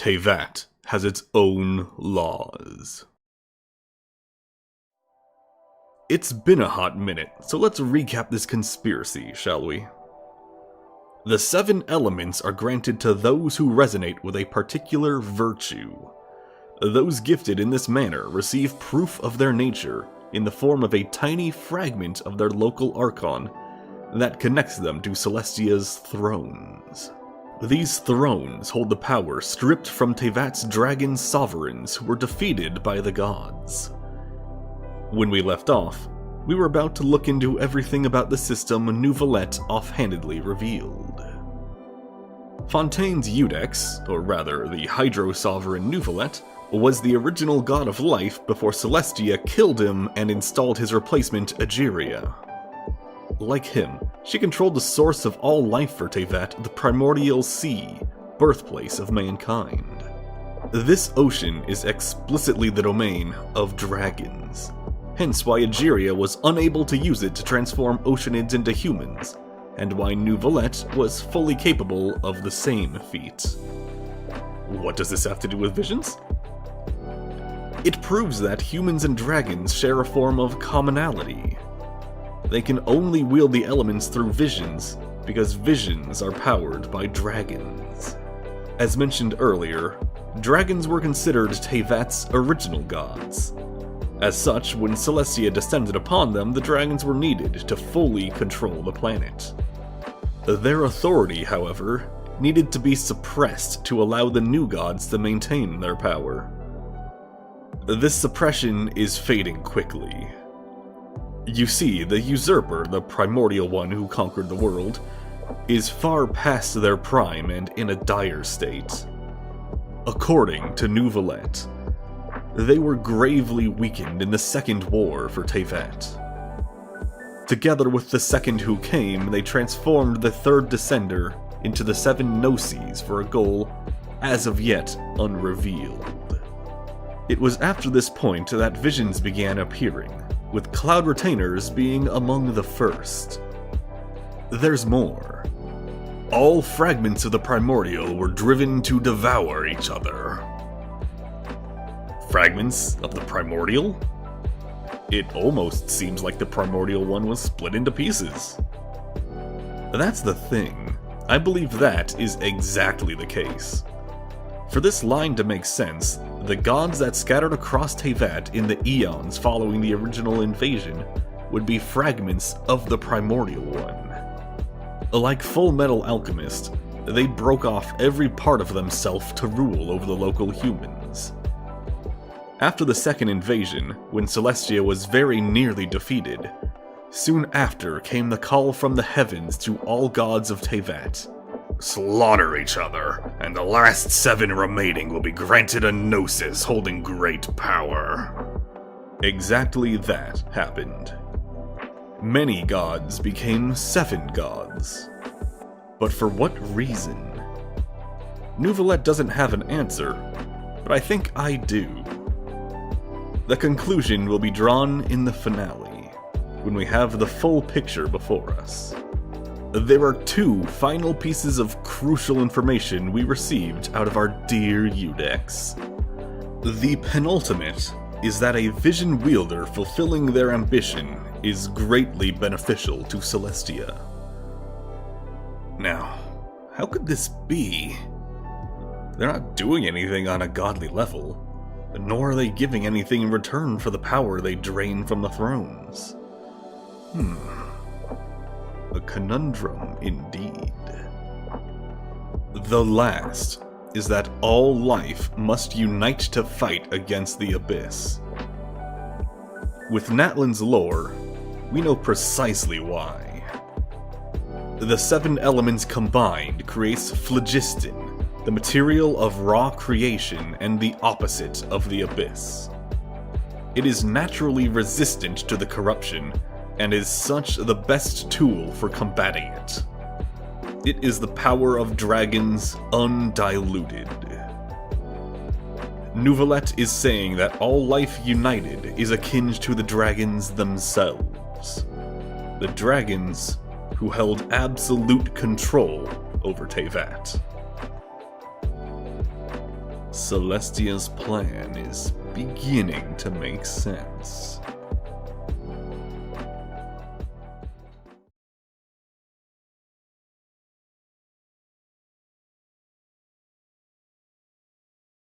Teyvat has its own laws. It's been a hot minute, so let's recap this conspiracy, shall we? The 7 elements are granted to those who resonate with a particular virtue. Those gifted in this manner receive proof of their nature in the form of a tiny fragment of their local archon that connects them to Celestia's thrones. These thrones hold the power stripped from Teyvat's dragon sovereigns who were defeated by the gods. When we left off, we were about to look into everything about the system Neuvillette offhandedly revealed. Fontaine's Iudex, or rather the Hydro-Sovereign Neuvillette, was the original god of life before Celestia killed him and installed his replacement Egeria. Like him, she controlled the source of all life for Teyvat, the primordial sea, birthplace of mankind. This ocean is explicitly the domain of dragons, hence why Egeria was unable to use it to transform oceanids into humans, and why Neuvillette was fully capable of the same feat. What does this have to do with visions? It proves that humans and dragons share a form of commonality. They can only wield the elements through visions, because visions are powered by dragons. As mentioned earlier, dragons were considered Teyvat's original gods. As such, when Celestia descended upon them, the dragons were needed to fully control the planet. Their authority, however, needed to be suppressed to allow the new gods to maintain their power. This suppression is fading quickly. You see, the usurper, the primordial one who conquered the world, is far past their prime and in a dire state. According to Neuvillette, they were gravely weakened in the Second War for Teyvat. Together with the second who came, they transformed the third descender into the 7 Gnosis for a goal as of yet unrevealed. It was after this point that visions began appearing, with Cloud Retainers being among the first. There's more. All fragments of the primordial were driven to devour each other. Fragments of the primordial? It almost seems like the primordial one was split into pieces. That's the thing. I believe that is exactly the case. For this line to make sense, the gods that scattered across Teyvat in the eons following the original invasion would be fragments of the primordial one. Like Full Metal Alchemist, they broke off every part of themselves to rule over the local humans. After the second invasion, when Celestia was very nearly defeated, soon after came the call from the heavens to all gods of Teyvat. Slaughter each other, and the last 7 remaining will be granted a gnosis holding great power. Exactly that happened. Many gods became 7 gods. But for what reason? Neuvillette doesn't have an answer, but I think I do. The conclusion will be drawn in the finale, when we have the full picture before us. There are 2 final pieces of crucial information we received out of our dear Iudex. The penultimate is that a vision wielder fulfilling their ambition is greatly beneficial to Celestia. Now, how could this be? They're not doing anything on a godly level, nor are they giving anything in return for the power they drain from the thrones. A conundrum indeed. The last is that all life must unite to fight against the Abyss. With Natlan's lore, we know precisely why. The 7 elements combined creates phlogiston, the material of raw creation and the opposite of the Abyss. It is naturally resistant to the corruption, and is such the best tool for combating it. It is the power of dragons undiluted. Neuvillette is saying that all life united is akin to the dragons themselves. The dragons who held absolute control over Teyvat. Celestia's plan is beginning to make sense.